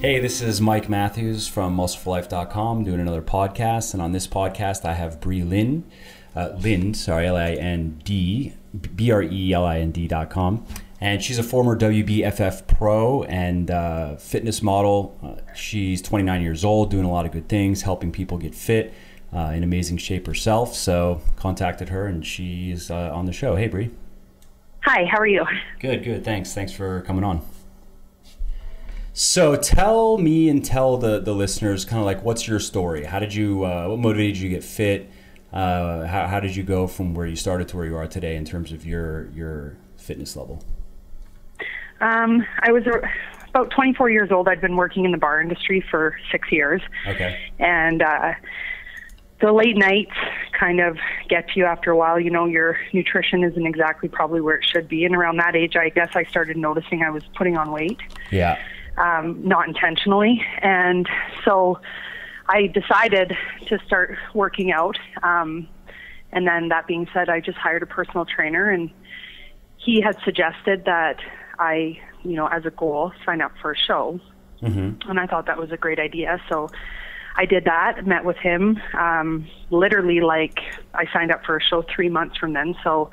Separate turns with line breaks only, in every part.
Hey, this is Mike Matthews from muscleforlife.com doing another podcast. And on this podcast, I have Bree Lind, L-I-N-D, BRELIND.com. And she's a former WBFF Pro and fitness model. She's 29 years old, doing a lot of good things, helping people get fit, in amazing shape herself. So contacted her and she's on the show. Hey, Bree.
Hi, how are you?
Good, good. Thanks for coming on. So tell me and tell the listeners kind of like, what's your story? How did you, what motivated you to get fit? How did you go from where you started to where you are today in terms of your fitness level?
I was about 24 years old. I'd been working in the bar industry for 6 years.
Okay.
And the late nights kind of get to you after a while. You know, your nutrition isn't exactly probably where it should be. And around that age, I guess I started noticing I was putting on weight.
Yeah.
Not intentionally. And so I decided to start working out. And then that being said, I just hired a personal trainer, and he had suggested that I, as a goal, sign up for a show. Mm-hmm. And I thought that was a great idea. So I did that, met with him. Literally, like, I signed up for a show 3 months from then. So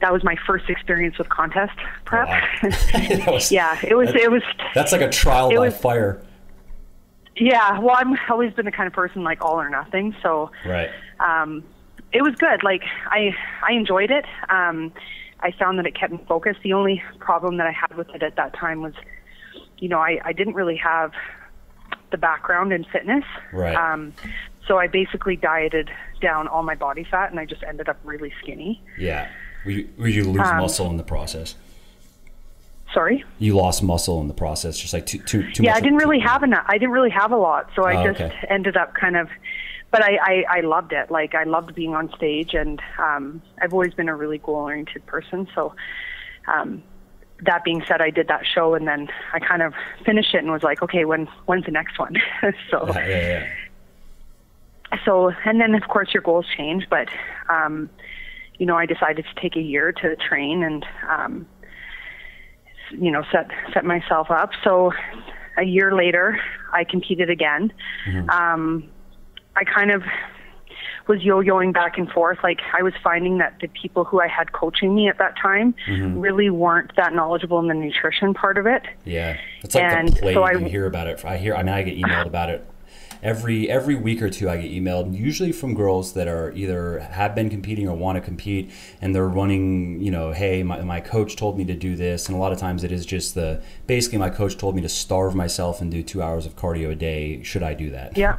that was my first experience with contest prep. Wow. It was.
That's like a trial by fire.
Yeah, well, I've always been the kind of person like all or nothing. So
right.
It was good. Like, I enjoyed it. I found that it kept me focused. The only problem that I had with it at that time was, I didn't really have the background in fitness.
Right.
So I basically dieted down all my body fat, and I just ended up really skinny.
Yeah. Were you lose muscle in the process?
Sorry?
You lost muscle in the process, just like too much.
Yeah, I didn't really have enough. I didn't really have a lot, so I ended up kind of. But I loved it. Like, I loved being on stage, and I've always been a really goal-oriented person. So that being said, I did that show, and then I kind of finished it and was like, okay, when's the next one? So.
Yeah.
So, and then of course your goals change, but. I decided to take a year to train and, set myself up. So a year later, I competed again. Mm-hmm. I kind of was yo-yoing back and forth. Like, I was finding that the people who I had coaching me at that time mm-hmm. really weren't that knowledgeable in the nutrition part of it.
Yeah. It's like the play, you hear about it. I get emailed about it. Every week or two I get emailed, usually from girls that are either have been competing or want to compete, and they're running, hey, my coach told me to do this. And a lot of times it is just basically my coach told me to starve myself and do 2 hours of cardio a day. Should I do that?
Yeah.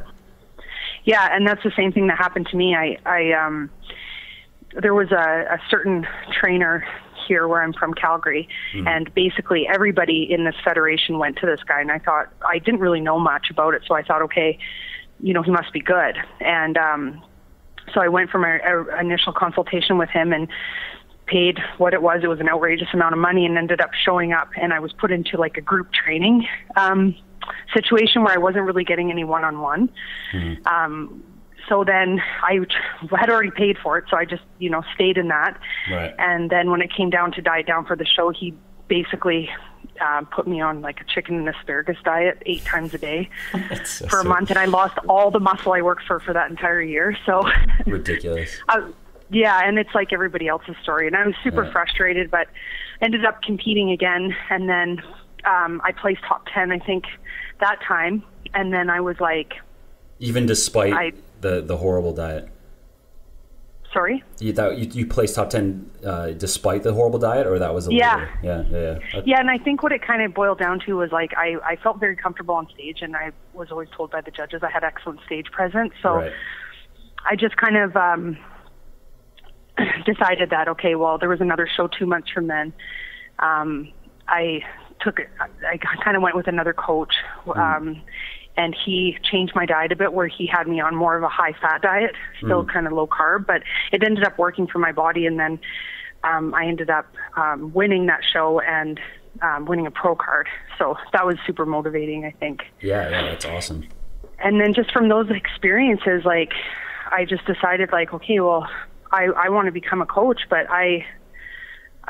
Yeah, and that's the same thing that happened to me. There was a certain trainer here where I'm from, Calgary, and basically everybody in this federation went to this guy, and I didn't really know much about it, so I thought, okay, he must be good. And so I went for my initial consultation with him and paid what it was. It was an outrageous amount of money, and ended up showing up, and I was put into like a group training situation where I wasn't really getting any one-on-one. Mm-hmm. So then I had already paid for it, so I just, stayed in that.
Right.
And then when it came down to diet down for the show, he basically put me on like a chicken and asparagus diet 8 times a day for a month, and I lost all the muscle I worked for that entire year. So
ridiculous.
Yeah, and it's like everybody else's story, and I was super frustrated, but ended up competing again, and then I placed top 10, I think, that time, and then I was like... Even
despite the horrible diet?
Sorry?
You placed top 10 despite the horrible diet, or that was a
Yeah, and I think what it kind of boiled down to was like I felt very comfortable on stage, and I was always told by the judges I had excellent stage presence. So I just kind of decided that, okay, well, there was another show 2 months from then. I kind of went with another coach, and he changed my diet a bit, where he had me on more of a high-fat diet, still kind of low-carb, but it ended up working for my body, and then I ended up winning that show and winning a pro card. So that was super motivating, I think.
Yeah, that's awesome.
And then just from those experiences, like, I just decided, like, okay, well, I want to become a coach, but I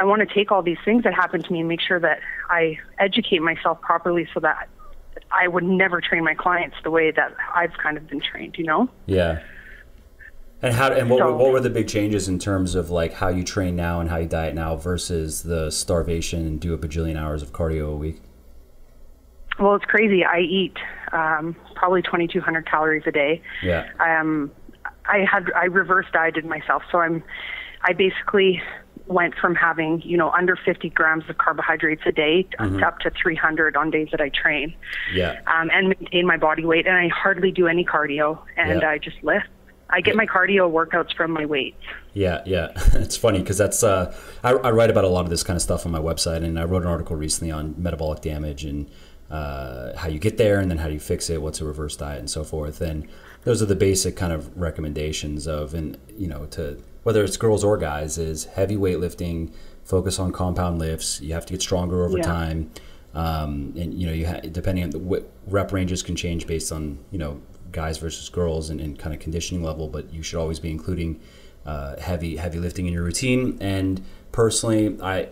want to take all these things that happened to me and make sure that I educate myself properly so that I would never train my clients the way that I've kind of been trained, you know?
Yeah. And what were the big changes in terms of like how you train now and how you diet now versus the starvation and do a bajillion hours of cardio a week?
Well, it's crazy. I eat probably 2,200 calories a day.
Yeah.
I reverse dieted myself, so I basically went from having, you know, under 50 grams of carbohydrates a day up to 300 on days that I train.
Yeah. And
maintain my body weight, and I hardly do any cardio, and I just lift. I get my cardio workouts from my weights. Yeah.
It's funny because that's I write about a lot of this kind of stuff on my website, and I wrote an article recently on metabolic damage and how you get there, and then how do you fix it, what's a reverse diet, and so forth. And those are the basic kind of recommendations of, and you know, to whether it's girls or guys, is heavy weightlifting, focus on compound lifts. You have to get stronger over time, and you know, depending on the rep ranges can change based on, you know, guys versus girls and kind of conditioning level, but you should always be including heavy lifting in your routine. And personally, I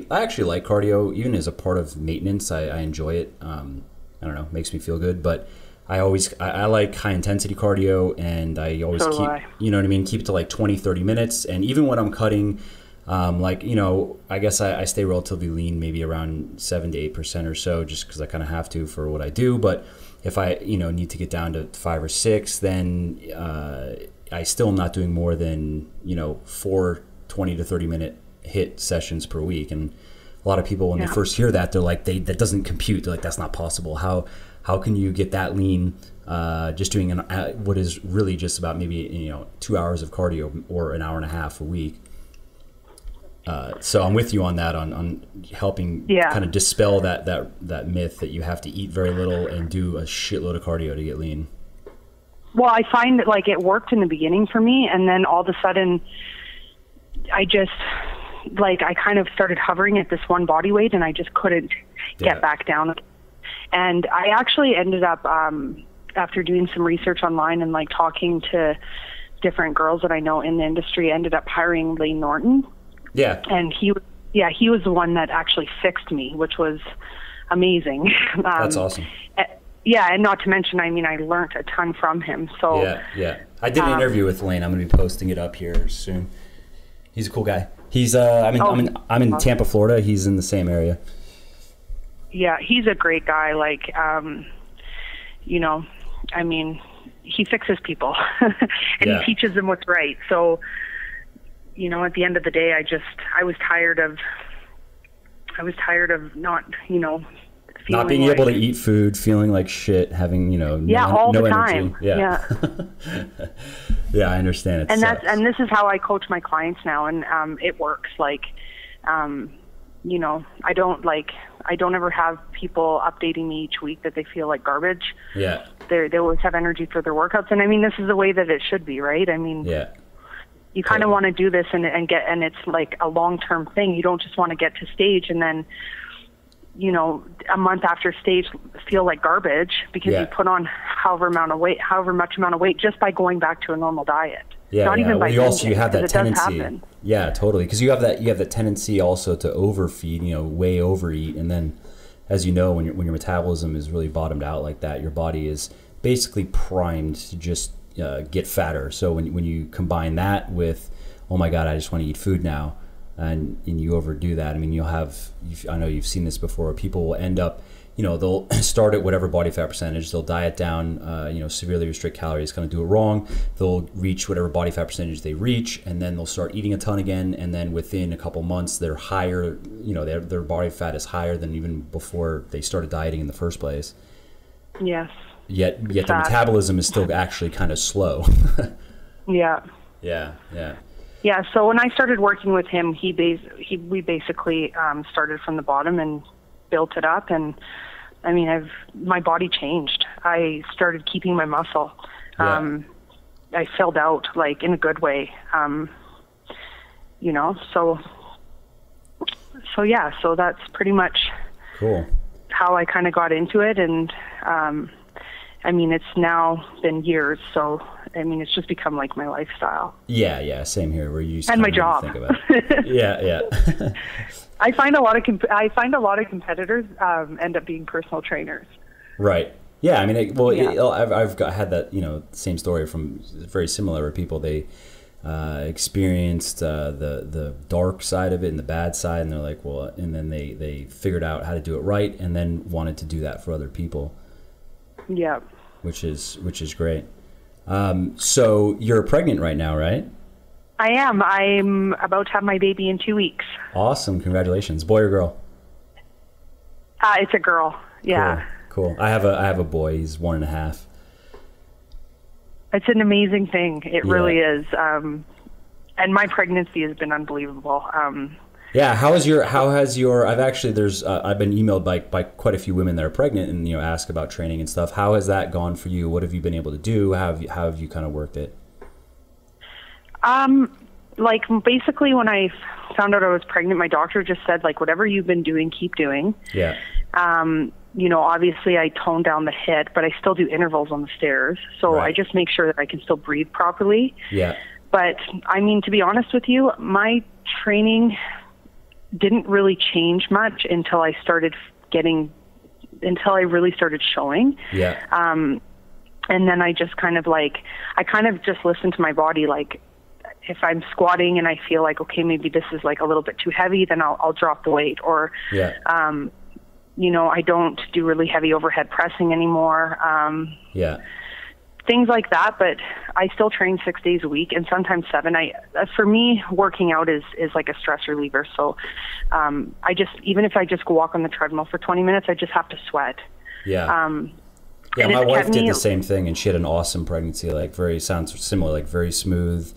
actually like cardio even as a part of maintenance. I enjoy it. I don't know, makes me feel good. But I like high intensity cardio, and I always you know what I mean, keep it to like 20-30 minutes. And even when I'm cutting, like, you know, I guess I stay relatively lean, maybe around 7 to 8% or so, just because I kind of have to for what I do. But if I, you know, need to get down to 5 or 6, then I still am not doing more than, you know, 4 20 to 30 minute HIIT sessions per week. And a lot of people, when they first hear that, they're like, that doesn't compute. They're like, that's not possible. How can you get that lean just doing what is really just about maybe, you know, 2 hours of cardio or an hour and a half a week? So I'm with you on that, on helping kind of dispel that myth that you have to eat very little and do a shitload of cardio to get lean.
Well, I find that like it worked in the beginning for me, and then all of a sudden I just I kind of started hovering at this one body weight, and I just couldn't get back down. And I actually ended up after doing some research online and like talking to different girls that I know in the industry, ended up hiring Layne Norton.
Yeah.
And he was the one that actually fixed me, which was amazing.
That's awesome.
Yeah, and not to mention, I mean, I learned a ton from him. So
yeah. I did an interview with Layne. I'm going to be posting it up here soon. He's a cool guy. He's I'm in Tampa, Florida. He's in the same area.
Yeah, he's a great guy. Like, you know, I mean, he fixes people and he teaches them what's right. So, you know, at the end of the day, I was tired of not, you know,
not being able to eat food, feeling like shit, having, you know,
all
no
the
energy.
time. Yeah.
Yeah, I understand it.
And this is how I coach my clients now, and it works. Like, you know, I don't ever have people updating me each week that they feel like garbage.
Yeah.
They always have energy for their workouts, and I mean, this is the way that it should be, right? I mean, you kind of want to do this and it's like a long-term thing. You don't just want to get to stage and then, you know, a month after stage feel like garbage because you put on however much amount of weight just by going back to a normal diet. Not even by
you have that tendency. Yeah, totally. Because you have that tendency also to overfeed, you know, way overeat, and then, as you know, when your metabolism is really bottomed out like that, your body is basically primed to just get fatter. So when you combine that with, oh my God, I just want to eat food now, and you overdo that, I mean, I know you've seen this before, people will end up, you know, they'll start at whatever body fat percentage, they'll diet down, you know, severely restrict calories, kind of do it wrong, they'll reach whatever body fat percentage they reach, and then they'll start eating a ton again, and then within a couple months they're higher, you know, their body fat is higher than even before they started dieting in the first place.
Yes.
Yet the metabolism is still actually kind of slow.
Yeah. Yeah, so when I started working with him, we basically started from the bottom and built it up, and I mean, my body changed. I started keeping my muscle. I filled out, like, in a good way, you know, so that's pretty much
cool
how I kind of got into it, and I mean, it's now been years, so I mean, it's just become like my lifestyle. Yeah, same here. Where you and my job.
Think about it. Yeah.
I find a lot of competitors end up being personal trainers.
Right. Yeah. I mean,
Yeah.
I've had that, same story from very similar where people, they experienced the dark side of it and the bad side, and they're like, well, and then they figured out how to do it right, and then wanted to do that for other people.
Yeah.
Which is great. So you're pregnant right now, right?
I am. I'm about to have my baby in 2 weeks.
Awesome. Congratulations. Boy or girl?
It's a girl. Yeah.
Cool. I have a boy. He's 1.5.
It's an amazing thing. It really is. And my pregnancy has been unbelievable.
Yeah. How has your, I've been emailed by quite a few women that are pregnant and, ask about training and stuff. How has that gone for you? What have you been able to do? How have you kind of worked it?
Like basically when I found out I was pregnant, my doctor just said, like, whatever you've been doing, keep doing.
Yeah.
Obviously I toned down the HIIT, but I still do intervals on the stairs. So I just make sure that I can still breathe properly.
Yeah.
But I mean, to be honest with you, my training didn't really change much until I really started showing.
Yeah.
And then I just kind of just listened to my body. Like if I'm squatting and I feel like, okay, maybe this is like a little bit too heavy, then I'll drop the weight. Or, I don't do really heavy overhead pressing anymore. Things like that, but I still train 6 days a week and sometimes 7. For me, working out is like a stress reliever. So, even if I just go walk on the treadmill for 20 minutes, I just have to sweat.
Yeah. My wife did the same thing, and she had an awesome pregnancy. Like sounds similar, like very smooth.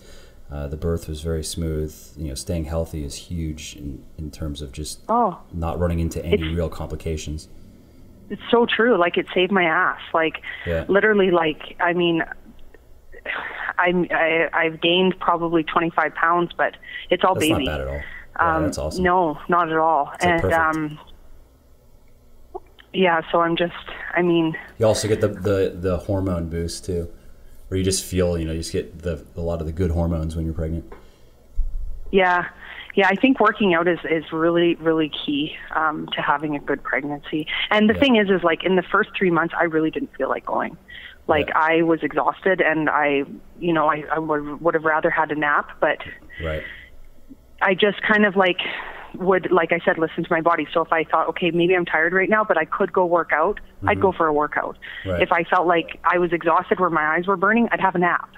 The birth was very smooth. Staying healthy is huge in terms of just not running into any real complications.
It's so true. Like it saved my ass. Like literally, like, I mean, I've gained probably 25 pounds, but it's all baby.
That's not bad at all. Yeah, that's awesome.
No, not at all.
That's
and so I'm just, I mean.
You also get the hormone boost too, where you just feel, you just get a lot of the good hormones when you're pregnant. Yeah.
Yeah, I think working out is really, really key to having a good pregnancy. And the thing is like in the first 3 months, I really didn't feel like going. Like I was exhausted, and I would have rather had a nap, but I just kind of would, like I said, listen to my body. So if I thought, okay, maybe I'm tired right now, but I could go work out, I'd go for a workout. If I felt like I was exhausted where my eyes were burning, I'd have a nap,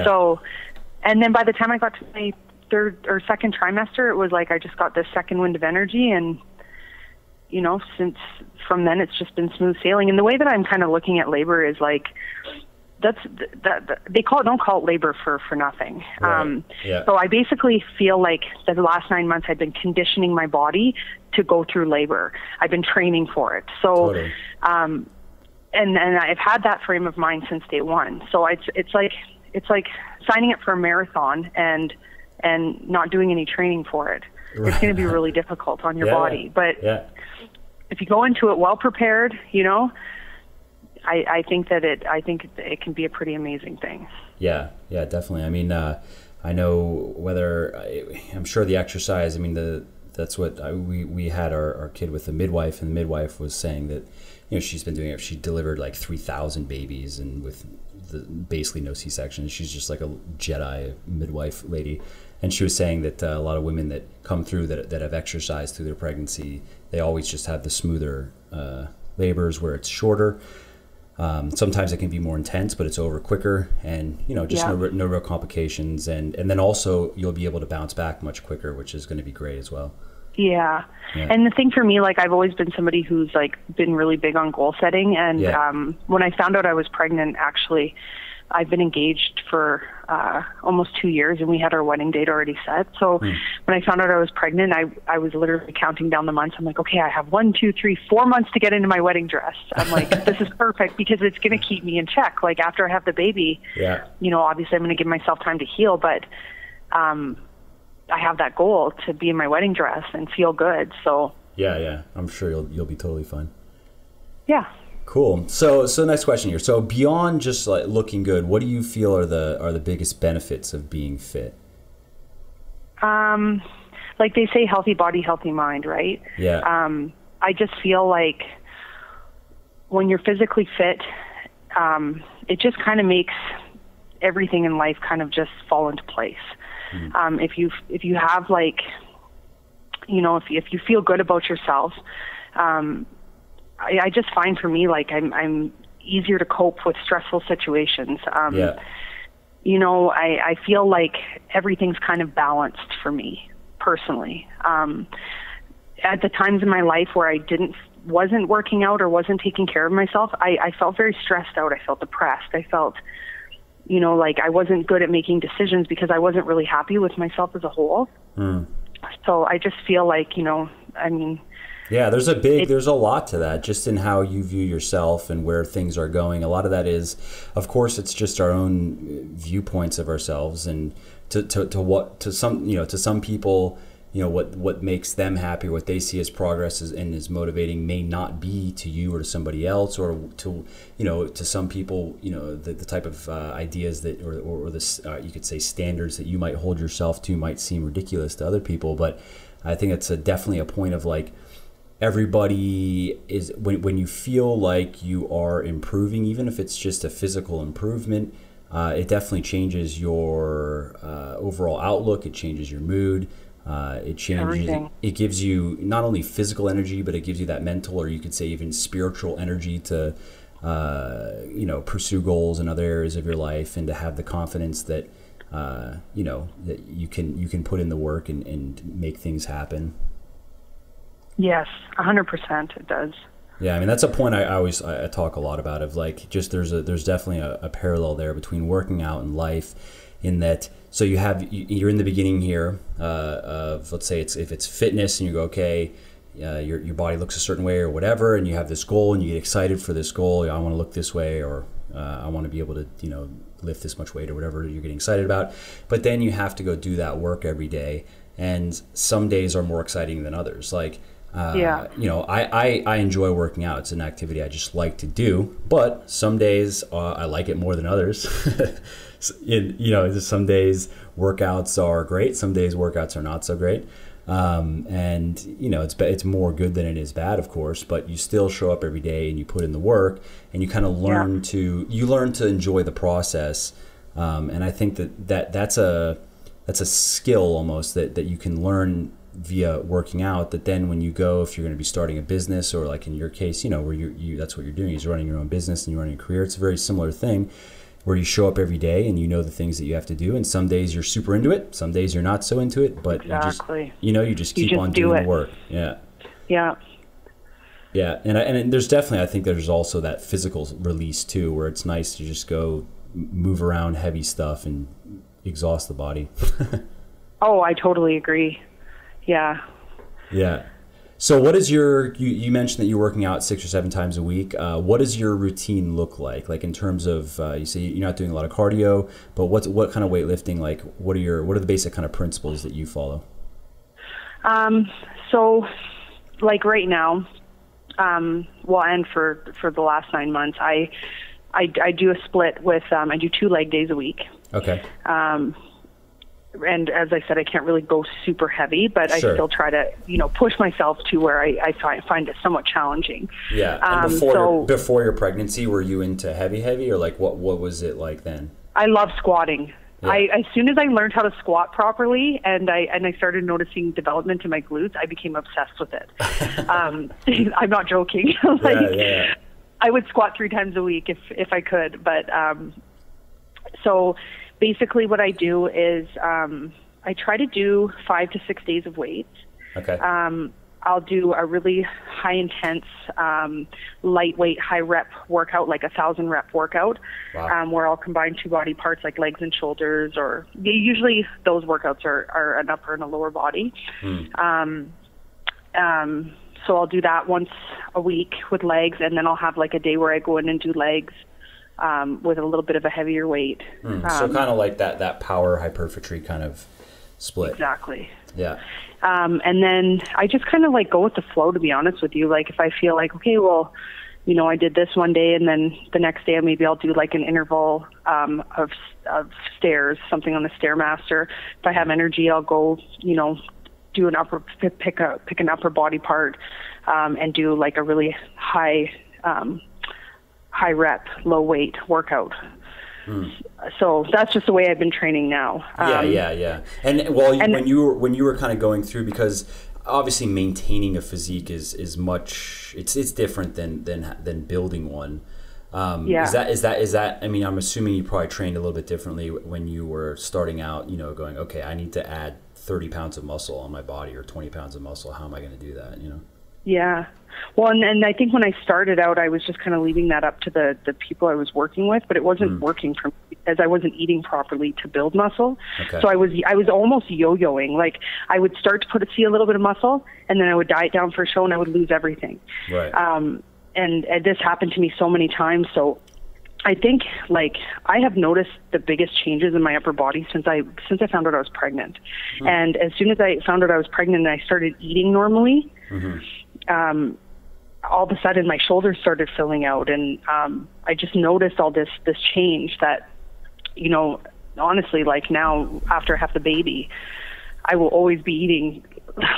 So, and then by the time I got to my third or second trimester, it was like I just got this second wind of energy, and since from then it's just been smooth sailing. And the way that I'm kind of looking at labor is like that they don't call it labor for nothing. So I basically feel like the last 9 months I've been conditioning my body to go through labor. I've been training for it. So and I've had that frame of mind since day one. So it's like signing up for a marathon and not doing any training for it. It's going to be really difficult on your body. But if you go into it well prepared, I think it can be a pretty amazing thing. Yeah,
definitely. I mean, I know I'm sure the exercise, I mean, that's what we had our kid with a midwife, and the midwife was saying that, she's been doing it. She delivered like 3,000 babies and with basically no C-section. She's just like a Jedi midwife lady. And she was saying that a lot of women that come through that have exercised through their pregnancy, they always just have the smoother labors where it's shorter. Sometimes it can be more intense, but it's over quicker, and no real complications. And then also you'll be able to bounce back much quicker, which is going to be great as well.
Yeah. And the thing for me, like I've always been somebody who's like been really big on goal setting. And when I found out I was pregnant, actually, I've been engaged for almost 2 years, and we had our wedding date already set. So when I found out I was pregnant, I was literally counting down the months. I'm like, okay, I have 1, 2, 3, 4 months to get into my wedding dress. I'm like, this is perfect because it's going to keep me in check. Like after I have the baby, obviously I'm going to give myself time to heal, but I have that goal to be in my wedding dress and feel good. So
yeah, I'm sure you'll be totally fine.
Yeah.
Cool. So next question here. So beyond just like looking good, what do you feel are the biggest benefits of being fit?
Like they say, healthy body, healthy mind, right?
Yeah.
I just feel like when you're physically fit, it just kind of makes everything in life kind of just fall into place. If you have like, you know, if you feel good about yourself, I just find for me, like I'm easier to cope with stressful situations. You know, I feel like everything's kind of balanced for me personally. At the times in my life where I wasn't working out or wasn't taking care of myself, I felt very stressed out. I felt depressed. I felt, you know, like I wasn't good at making decisions because I wasn't really happy with myself as a whole. So I just feel like, you know, I mean,
yeah, there's a lot to that, just in how you view yourself and where things are going. A lot of that is, of course, it's just our own viewpoints of ourselves, and to some people, you know, what makes them happy, what they see as progress and is motivating, may not be to you or to somebody else, or to, you know, to some people, you know, the type of ideas that or this you could say standards that you might hold yourself to might seem ridiculous to other people. But I think it's definitely a point of like, everybody is, when you feel like you are improving, even if it's just a physical improvement, it definitely changes your overall outlook. It changes your mood. It changes
everything.
It gives you not only physical energy, but it gives you that mental, or you could say even spiritual energy to you know, pursue goals in other areas of your life, and to have the confidence that you know, that you can put in the work and make things happen.
Yes, 100% it does.
Yeah, I mean, that's a point I talk a lot about, of like, just there's definitely a parallel there between working out and life, in that, so you're in the beginning here of, let's say if it's fitness, and you go, okay, your body looks a certain way or whatever, and you have this goal and you get excited for this goal. I want to look this way, or I want to be able to, you know, lift this much weight, or whatever you're getting excited about. But then you have to go do that work every day, and some days are more exciting than others. Like, you know, I enjoy working out. It's an activity I just like to do, but some days I like it more than others. You know, some days workouts are great, some days workouts are not so great. And you know, it's more good than it is bad, of course, but you still show up every day and you put in the work, and you kind of learn to enjoy the process. And I think that's a skill almost that you can learn via working out, that then when you go, if you're going to be starting a business, or like in your case, you know, where you that's what you're doing, is running your own business and you're running a career. It's a very similar thing, where you show up every day and you know the things that you have to do, and some days you're super into it, some days you're not so into it, but
exactly.
you just keep on doing the work. Yeah, and there's definitely, I think there's also that physical release too, where it's nice to just go move around heavy stuff and exhaust the body.
Oh, I totally agree. Yeah.
So what is you mentioned that you're working out 6 or 7 times a week. What does your routine look like? Like, in terms of, you say you're not doing a lot of cardio, but what kind of weightlifting, like what are the basic kind of principles that you follow?
So like right now, well, and for the last 9 months, I do a split with, I do 2 leg days a week.
Okay.
And as I said, I can't really go super heavy, but I still try to, you know, push myself to where I find it somewhat challenging.
Yeah. And before your pregnancy, were you into heavy, or like what was it like then?
I love squatting.
Yeah.
As soon as I learned how to squat properly, and I started noticing development in my glutes, I became obsessed with it. I'm not joking. I would squat 3 times a week if I could, but so basically what I do is I try to do 5 to 6 days of weights.
Okay.
I'll do a really high intense, lightweight, high rep workout, like 1,000 rep workout.
Wow.
Where I'll combine 2 body parts like legs and shoulders, or usually those workouts are an upper and a lower body. So I'll do that once a week with legs, and then I'll have like a day where I go in and do legs with a little bit of a heavier weight.
So kind of like that power hypertrophy kind of split.
Exactly.
Yeah.
And then I just kind of like go with the flow, to be honest with you. Like if I feel like, okay, well, you know, I did this one day, and then the next day maybe I'll do like an interval of stairs, something on the Stairmaster. If I have energy, I'll go, you know, do pick an upper body part, and do like a really high high rep, low weight workout. So that's just the way I've been training now.
Yeah. And when you were kind of going through, because obviously maintaining a physique is much, it's different than building one. Is that, I mean, I'm assuming you probably trained a little bit differently when you were starting out, you know, going, okay, I need to add 30 pounds of muscle on my body or 20 pounds of muscle. How am I going to do that, you know?
Yeah. Well, and I think when I started out, I was just kind of leaving that up to the people I was working with, but it wasn't working for me because I wasn't eating properly to build muscle. Okay. So I was almost yo-yoing. Like I would start to see a little bit of muscle, and then I would diet down for a show, and I would lose everything.
Right.
And this happened to me so many times. So I think like I have noticed the biggest changes in my upper body since I found out I was pregnant. And as soon as I found out I was pregnant and I started eating normally, all of a sudden my shoulders started filling out, and I just noticed all this change that, you know, honestly, like now after I have the baby, I will always be eating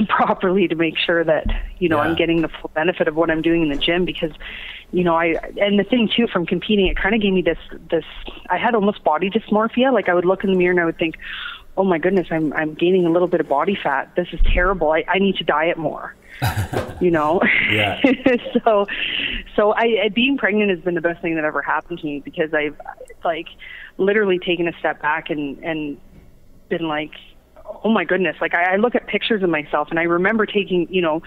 properly to make sure that, you know, I'm getting the full benefit of what I'm doing in the gym, because, you know, and the thing too, from competing, it kind of gave me this, I had almost body dysmorphia. Like I would look in the mirror and I would think, oh my goodness, I'm gaining a little bit of body fat. This is terrible. I need to diet more. You know?
Yeah.
So being pregnant has been the best thing that ever happened to me, because I've like literally taken a step back and been like, oh my goodness. Like I look at pictures of myself, and I remember taking, you know,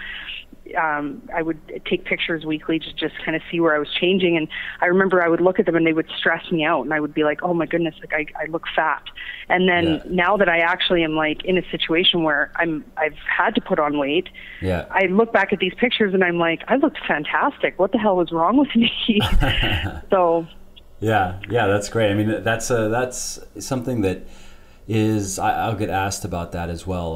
I would take pictures weekly to just kind of see where I was changing. And I remember I would look at them and they would stress me out, and I would be like, oh my goodness, like I look fat. And then now that I actually am like in a situation where I've had to put on weight, I look back at these pictures and I'm like, I looked fantastic. What the hell was wrong with me? So. Yeah,
that's great. I mean, that's something that is, I'll get asked about that as well,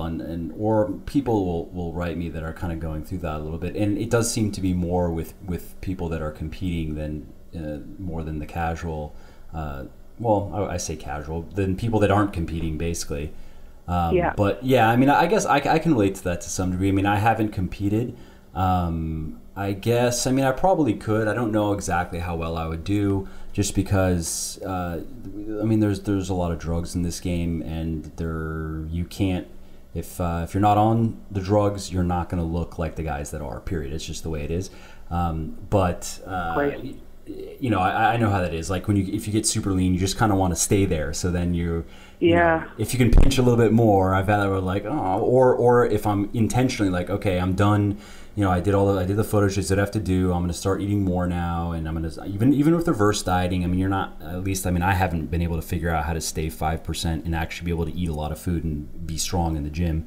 or people will write me that are kind of going through that a little bit, and it does seem to be more with people that are competing than more than the casual. Well, I say casual, than people that aren't competing, basically. But yeah, I mean, I guess I can relate to that to some degree. I mean, I haven't competed. I guess, I mean, I probably could. I don't know exactly how well I would do, just because, I mean, there's a lot of drugs in this game, and you can't, if you're not on the drugs, you're not going to look like the guys that are, period. It's just the way it is. You know, I know how that is. Like if you get super lean, you just kind of want to stay there. So then you know, if you can pinch a little bit more, I've had like, oh, or if I'm intentionally like, okay, I'm done. You know, I did the footage that I have to do. I'm going to start eating more now, and I'm going to even with reverse dieting. I mean, you're not, at least, I mean, I haven't been able to figure out how to stay 5% and actually be able to eat a lot of food and be strong in the gym.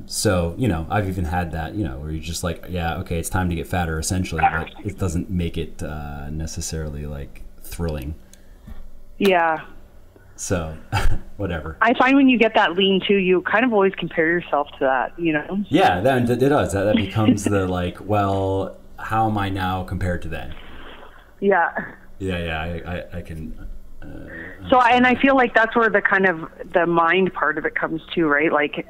So, you know, I've even had that, you know, where you're just like, yeah, okay, it's time to get fatter, essentially, but it doesn't make it necessarily like thrilling. Yeah. So, whatever.
I find when you get that lean too, you kind of always compare yourself to that, you know?
Yeah, that it does. That becomes the like, well, how am I now compared to then?
Yeah.
Yeah, I can.
And I feel like that's where the kind of the mind part of it comes to, right? Like,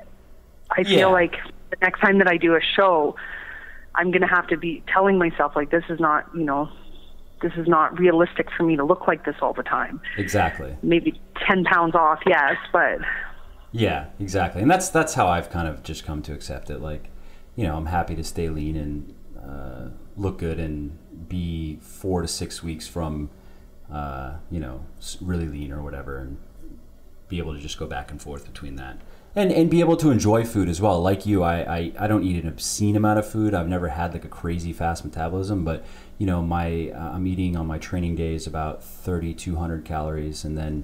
I feel like the next time that I do a show, I'm going to have to be telling myself, like, this is not, you know, this is not realistic for me to look like this all the time.
Exactly.
Maybe 10 pounds off, yes, but.
Yeah, exactly. And that's how I've kind of just come to accept it. Like, you know, I'm happy to stay lean and look good and be 4 to 6 weeks from, you know, really lean or whatever, and be able to just go back and forth between that. And be able to enjoy food as well. Like you, I don't eat an obscene amount of food. I've never had like a crazy fast metabolism, but you know, I'm eating on my training days about 3,200 calories, and then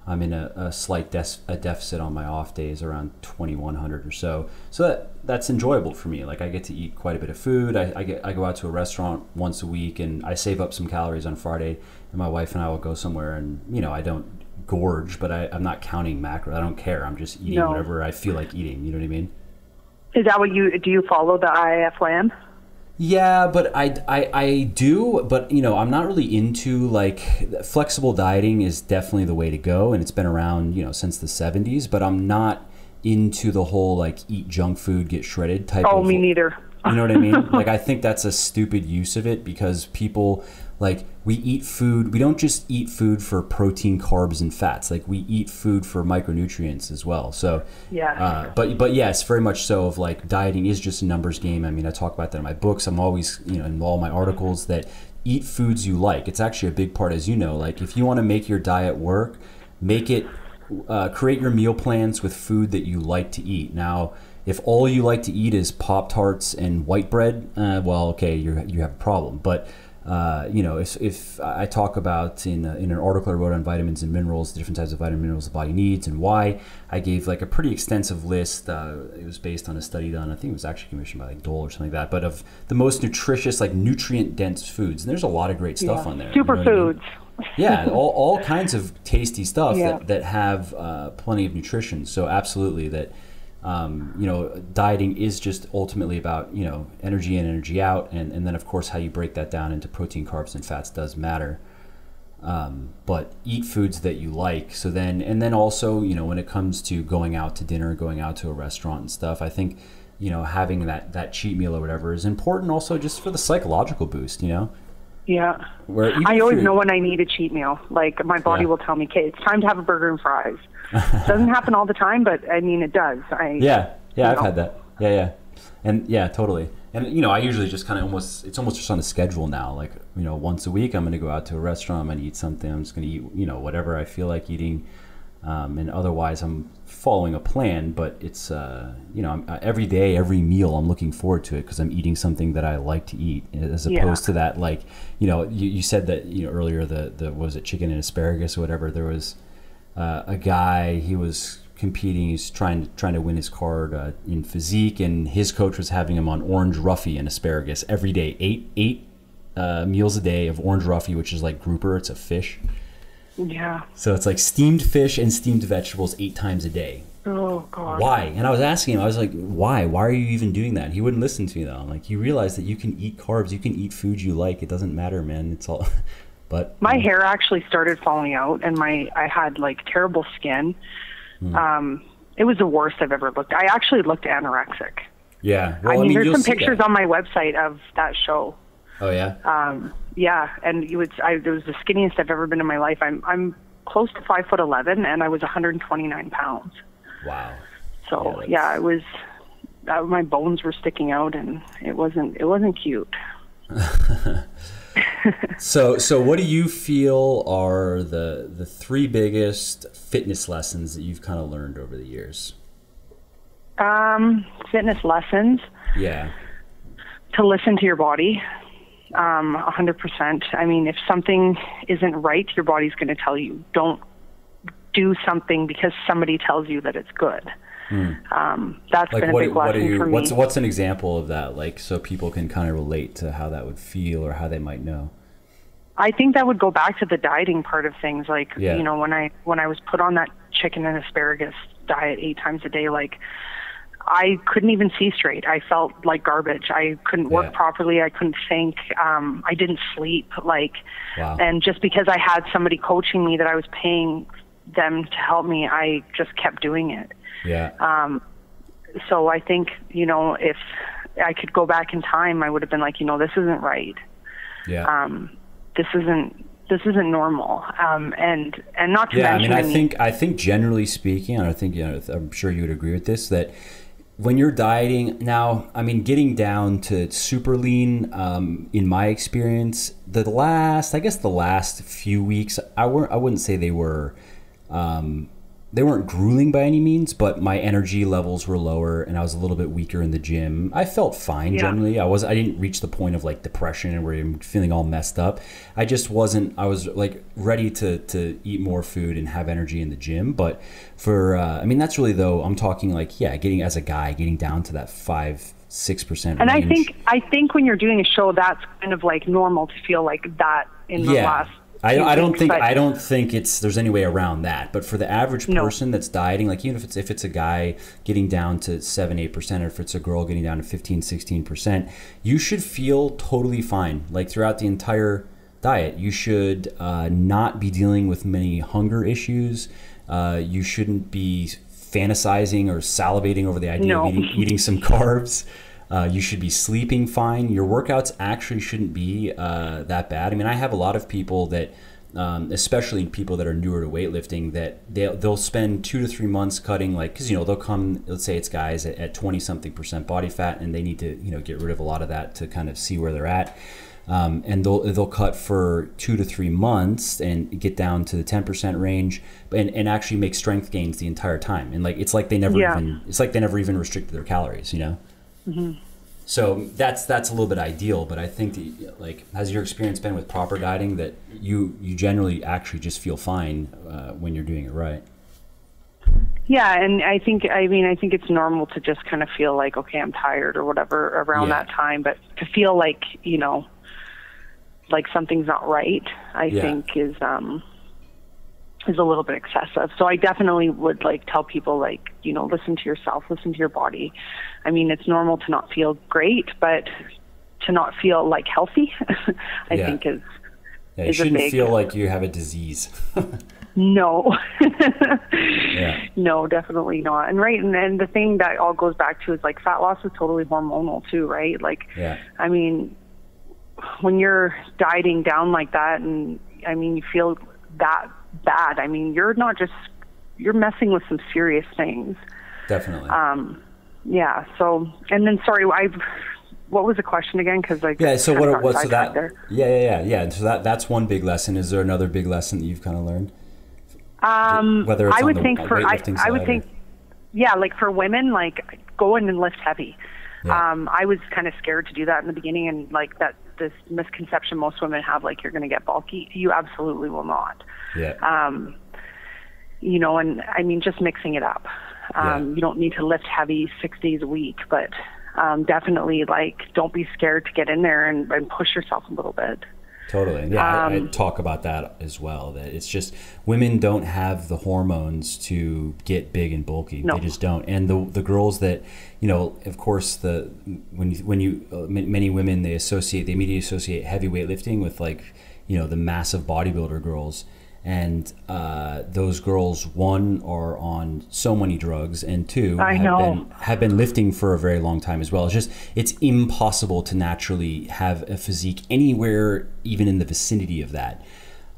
I'm in a slight deficit on my off days around 2,100 or so. So that's enjoyable for me. Like I get to eat quite a bit of food. I go out to a restaurant once a week, and I save up some calories on Friday, and my wife and I will go somewhere, and you know, I don't gorge, but I'm not counting macros. I don't care. I'm just eating whatever I feel like eating. You know what I mean?
Is that what do you follow the IFYM?
Yeah, but I do, but you know, I'm not really into like flexible dieting is definitely the way to go, and it's been around, you know, since the 70s, but I'm not into the whole like eat junk food, get shredded type of.
Oh, me neither.
You know what I mean? Like I think that's a stupid use of it, because people like we eat food. We don't just eat food for protein, carbs, and fats. Like we eat food for micronutrients as well. So
yeah.
But yes, very much so. Of like dieting is just a numbers game. I mean, I talk about that in my books. I'm always, in all my articles, that eat foods you like. It's actually a big part, as you know. Like if you want to make your diet work, make it. Create your meal plans with food that you like to eat. Now, if all you like to eat is Pop-Tarts and white bread, well, okay, you have a problem. But if I talk about in an article I wrote on vitamins and minerals, the different types of vitamin and minerals the body needs and why, I gave like a pretty extensive list. It was based on a study done, I think it was actually commissioned by like Dole or something like that, but of the most nutritious, like nutrient dense foods. And there's a lot of great stuff on there.
Superfoods.
Yeah, all kinds of tasty stuff that have plenty of nutrition. So absolutely that, dieting is just ultimately about, energy in, energy out. And then, of course, how you break that down into protein, carbs, and fats does matter. But eat foods that you like. So then, and then also, when it comes to going out to dinner, going out to a restaurant and stuff, I think, having that cheat meal or whatever is important also just for the psychological boost,
Yeah. I always know when I need a cheat meal. Like my body will tell me, okay, it's time to have a burger and fries. It doesn't happen all the time, but I mean, it does.
I've had that. Yeah. And yeah, totally. And, I usually just kind of it's almost just on the schedule now. Like, once a week, I'm going to go out to a restaurant. I'm going to eat something. I'm just going to eat, whatever I feel like eating. And otherwise I'm following a plan, but it's, every day, every meal, I'm looking forward to it because I'm eating something that I like to eat, as opposed to that, like, you said that, earlier, the was it chicken and asparagus or whatever. There was a guy, he was competing, he's trying to win his card in physique, and his coach was having him on orange roughy and asparagus every day, eight meals a day of orange roughy, which is like grouper, it's a fish.
Yeah.
So it's like steamed fish and steamed vegetables 8 times a day.
Oh, God.
Why? And I was asking him, I was like, why? Why are you even doing that? He wouldn't listen to me, though. I'm like, you realize that you can eat carbs, you can eat foods you like. It doesn't matter, man. It's all... But
my hair actually started falling out, and I had like terrible skin. It was the worst I've ever looked. I actually looked anorexic.
Yeah.
Well, I mean there's some pictures on my website of that show.
Oh, yeah?
Yeah, and it was the skinniest I've ever been in my life. I'm close to 5'11", and I was 129 pounds.
Wow.
So it was. My bones were sticking out, and it wasn't cute.
So what do you feel are the 3 biggest fitness lessons that you've kind of learned over the years?
Fitness lessons.
Yeah.
To listen to your body. 100%. I mean, if something isn't right, your body's going to tell you. Don't do something because somebody tells you that it's good. That's like, been a big lesson for me.
What's an example of that? Like, so people can kind of relate to how that would feel or how they might know.
I think that would go back to the dieting part of things. Like, when I was put on that chicken and asparagus diet 8 times a day, like, I couldn't even see straight. I felt like garbage. I couldn't work properly. I couldn't think. I didn't sleep. And just because I had somebody coaching me that I was paying them to help me, I just kept doing it.
Yeah.
So I think, if I could go back in time, I would have been like, this isn't right.
Yeah.
This isn't normal. And not to mention.
I think generally speaking, and I think, I'm sure you would agree with this, that when you're dieting now, I mean, getting down to super lean, in my experience, the last few weeks, I wouldn't say they weren't grueling by any means, but my energy levels were lower and I was a little bit weaker in the gym. I felt fine generally. I didn't reach the point of like depression where I'm feeling all messed up. I was like ready to eat more food and have energy in the gym. But that's really, though, I'm talking like, getting down to that 5-6%
And
range.
I think when you're doing a show, that's kind of like normal to feel like that in the last.
I don't think there's any way around that. But for the average person that's dieting, like even if it's a guy getting down to 7-8%, or if it's a girl getting down to 15-16%, you should feel totally fine. Like throughout the entire diet, you should not be dealing with many hunger issues. You shouldn't be fantasizing or salivating over the idea of eating some carbs. You should be sleeping fine. Your workouts actually shouldn't be that bad. I mean, I have a lot of people that, especially people that are newer to weightlifting, that they'll spend 2 to 3 months cutting, like, because, you know, they'll come, let's say it's guys at 20-something% body fat, and they need to, you know, get rid of a lot of that to kind of see where they're at. And they'll cut for 2 to 3 months and get down to the 10% range, and actually make strength gains the entire time. And like it's like they never even restricted their calories, you know. Mm-hmm. So that's a little bit ideal, but I think that, like, has your experience been with proper dieting that you generally actually just feel fine when you're doing it right?
Yeah, and I think it's normal to just kind of feel like, okay, I'm tired or whatever around that time, but to feel like, you know, like something's not right, I think is a little bit excessive. So I definitely would like tell people, like, you know, listen to yourself, listen to your body. I mean, it's normal to not feel great, but to not feel like healthy, I think is
you shouldn't feel like you have a disease.
No. No, definitely not. And and the thing that all goes back to is, like, fat loss is totally hormonal too, right? Like, I mean, when you're dieting down like that, and I mean, you feel that bad, I mean, you're messing with some serious things.
Definitely.
So, and then, sorry, what was the question again? Because
so that's one big lesson. Is there another big lesson that you've kind of learned? Whether it's
I would think, like for women, like, go in and lift heavy. I was kind of scared to do that in the beginning, and like this misconception most women have, like, you're going to get bulky. You absolutely will not. You know, and I mean, just mixing it up. You don't need to lift heavy 6 days a week, but definitely, like, don't be scared to get in there and push yourself a little bit.
Totally. I talk about that as well, that it's just women don't have the hormones to get big and bulky. No. They just don't. And the girls that, you know, of course, many women, they immediately associate heavy weightlifting with, like, you know, the massive bodybuilder girls. And those girls, one, are on so many drugs, and two, have been lifting for a very long time as well. It's impossible to naturally have a physique anywhere, even in the vicinity of that.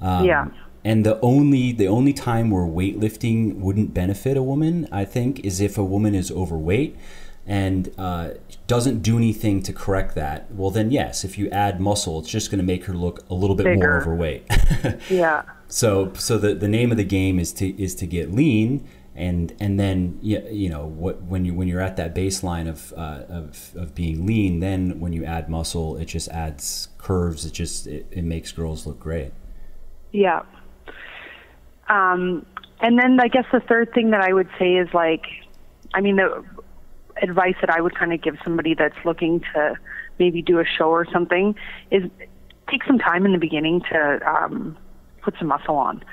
And the only time where weightlifting wouldn't benefit a woman, I think, is if a woman is overweight and doesn't do anything to correct that. Well, then yes, if you add muscle, it's just going to make her look a little bit bigger, more overweight. So the name of the game is to get lean, and then you know when you're at that baseline of being lean, then when you add muscle, it just adds curves. It makes girls look great. Yeah.
And then I guess the third thing that I would say is, like, I mean, the advice that I would kind of give somebody that's looking to maybe do a show or something is take some time in the beginning to put some muscle on.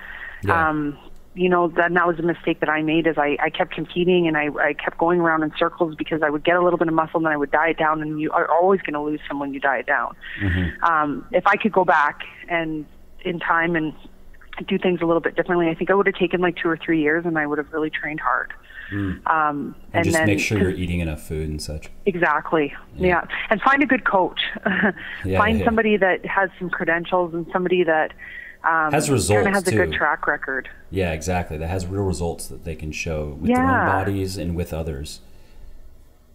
You know, that was a mistake that I made, is I kept competing, and I kept going around in circles because I would get a little bit of muscle and then I would diet down, and you are always going to lose some when you diet down. Mm-hmm. If I could go back and in time and do things a little bit differently, I think I would have taken like 2 or 3 years, and I would have really trained hard.
And just then make sure you're eating enough food and such.
Exactly. Yeah. And find a good coach. Find somebody that has some credentials, and somebody that
has results,
has a good track record.
Yeah, exactly. That has real results that they can show with their own bodies and with others.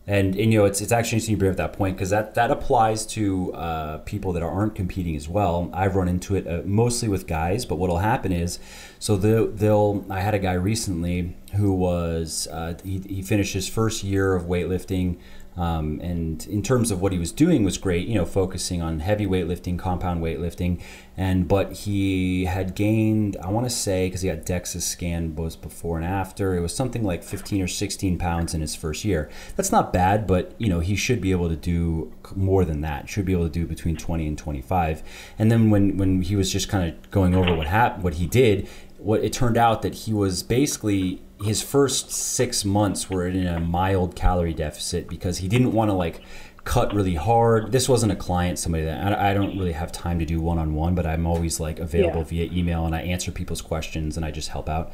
And you know, it's actually interesting you bring up that point, because that applies to people that aren't competing as well. I've run into it mostly with guys, but what'll happen is, so I had a guy recently who was he finished his first year of weightlifting. And in terms of what he was doing was great, you know, focusing on heavy weightlifting, compound weightlifting, but he had gained, I want to say, because he got DEXA scan both before and after, it was something like 15 or 16 pounds in his first year. That's not bad, but you know, he should be able to do more than that. Should be able to do between 20 and 25. And then when he was just kind of going over what he did, it turned out that he was basically, his first 6 months were in a mild calorie deficit, because he didn't want to like cut really hard. This wasn't a client, somebody that I don't really have time to do one-on-one, but I'm always like available via email, and I answer people's questions and I just help out.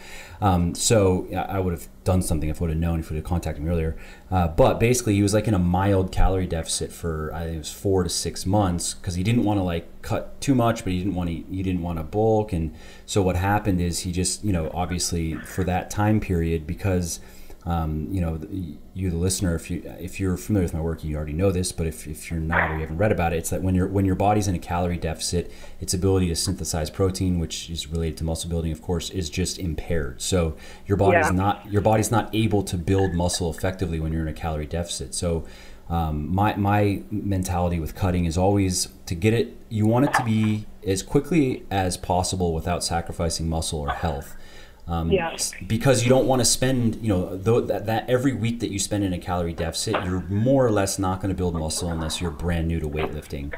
So I would have done something if I would have known, if he would have contacted me earlier. But basically he was like in a mild calorie deficit for, I think it was 4 to 6 months, because he didn't want to like cut too much, but he didn't want to bulk. And so what happened is he just, obviously for that time period, because you, the listener, if you're familiar with my work, you already know this, but if you're not, or you haven't read about it, it's that when your body's in a calorie deficit, its ability to synthesize protein, which is related to muscle building, of course, is just impaired. So your body's not able to build muscle effectively when you're in a calorie deficit. So my mentality with cutting is always to get it. You want it to be as quickly as possible without sacrificing muscle or health. Because you don't want to spend, that every week that you spend in a calorie deficit, you're more or less not going to build muscle unless you're brand new to weightlifting.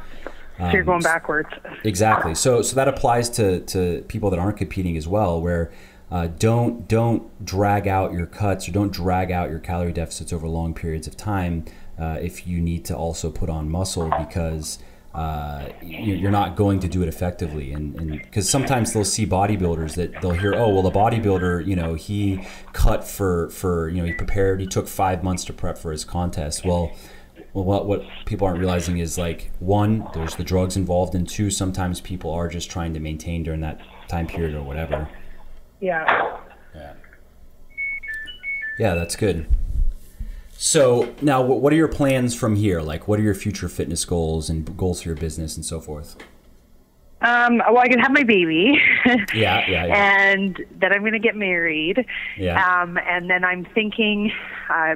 So you're going backwards.
Exactly. So that applies to people that aren't competing as well, where don't drag out your cuts, or don't drag out your calorie deficits over long periods of time if you need to also put on muscle, because you're not going to do it effectively. And because sometimes they'll see bodybuilders that they'll hear, oh, well, the bodybuilder, he cut for he prepared, he took 5 months to prep for his contest. Well, what people aren't realizing is, like, one, there's the drugs involved, and two, sometimes people are just trying to maintain during that time period or whatever.
Yeah,
that's good. So now, what are your plans from here? Like, what are your future fitness goals and goals for your business and so forth?
Well, I can have my baby.
Yeah.
And then I'm going to get married.
Yeah.
And then I'm thinking, I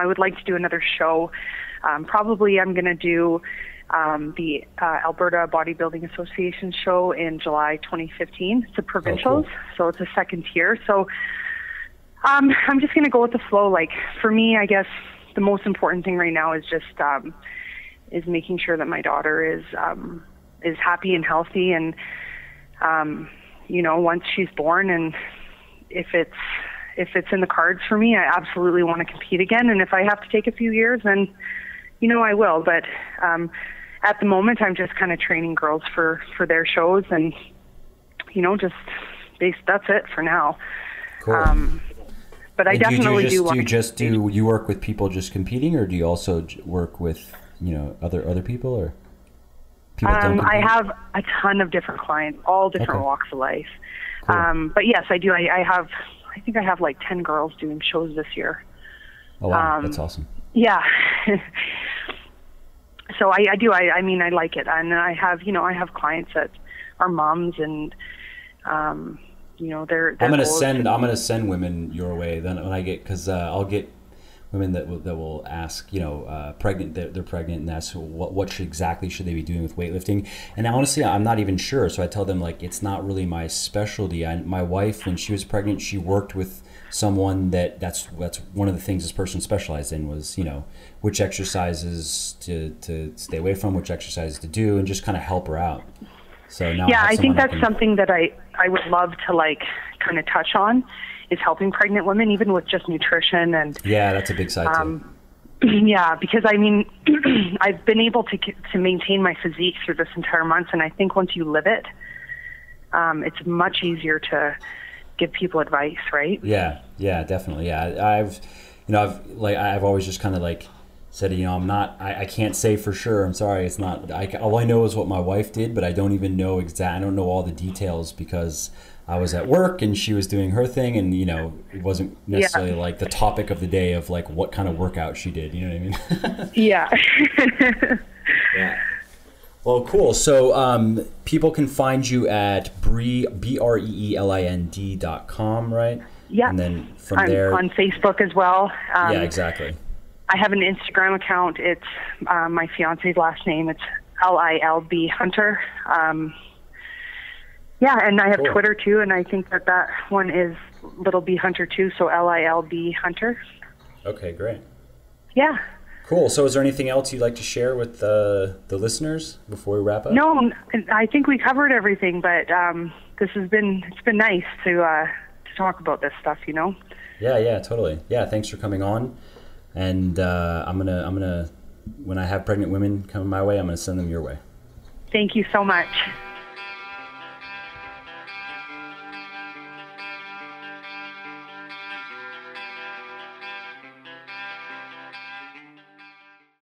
would like to do another show. Probably I'm going to do the Alberta Bodybuilding Association show in July 2015. It's a provincials, so it's a second tier. So I'm just going to go with the flow. Like, for me, I guess the most important thing right now is just is making sure that my daughter is happy and healthy. And, once she's born, and if it's in the cards for me, I absolutely want to compete again. And if I have to take a few years, then, I will. But at the moment, I'm just kind of training girls for their shows, and, that's it for now.
Cool.
But I definitely do want
to. You work with people just competing, or do you also work with other people, or people that don't compete?
I have a ton of different clients, all different walks of life. Cool. But yes, I do. I think I have like 10 girls doing shows this year.
Oh wow, that's awesome.
Yeah. So I do. I mean, I like it, and I have clients that are moms, and they're I'm
gonna send women your way. Then when I get, because I'll get women that will ask, pregnant, they're pregnant, and ask what exactly should they be doing with weightlifting. And honestly, I'm not even sure. So I tell them, like, it's not really my specialty. My wife, when she was pregnant, she worked with someone that's one of the things this person specialized in, was which exercises to stay away from, which exercises to do, and just kind of help her out. So now
I think that's something that I would love to, like, kind of touch on, is helping pregnant women, even with just nutrition. And
that's a big side too.
Yeah, because I mean, I've been able to maintain my physique through this entire month, and I think once you live it, it's much easier to give people advice, right?
Yeah, definitely. Yeah, I've always just kind of like said, I can't say for sure. I'm sorry, it's not. All I know is what my wife did, but I don't even know I don't know all the details, because I was at work and she was doing her thing, and it wasn't necessarily like the topic of the day of like what kind of workout she did. You know what I mean?
Yeah.
Yeah. Well, cool. So people can find you at BreeLind.com, right?
Yeah.
And then from there
on Facebook as well.
Yeah, exactly.
I have an Instagram account. It's my fiance's last name. It's LILB Hunter. And I have Twitter too, and I think that one is Little B Hunter too, so LILB Hunter.
Okay, great.
Yeah.
Cool. So is there anything else you'd like to share with the listeners before we wrap up?
No, I think we covered everything, but it's been nice to talk about this stuff, Yeah,
totally. Yeah, thanks for coming on. And I'm gonna when I have pregnant women coming my way, I'm going to send them your way.
Thank you so much.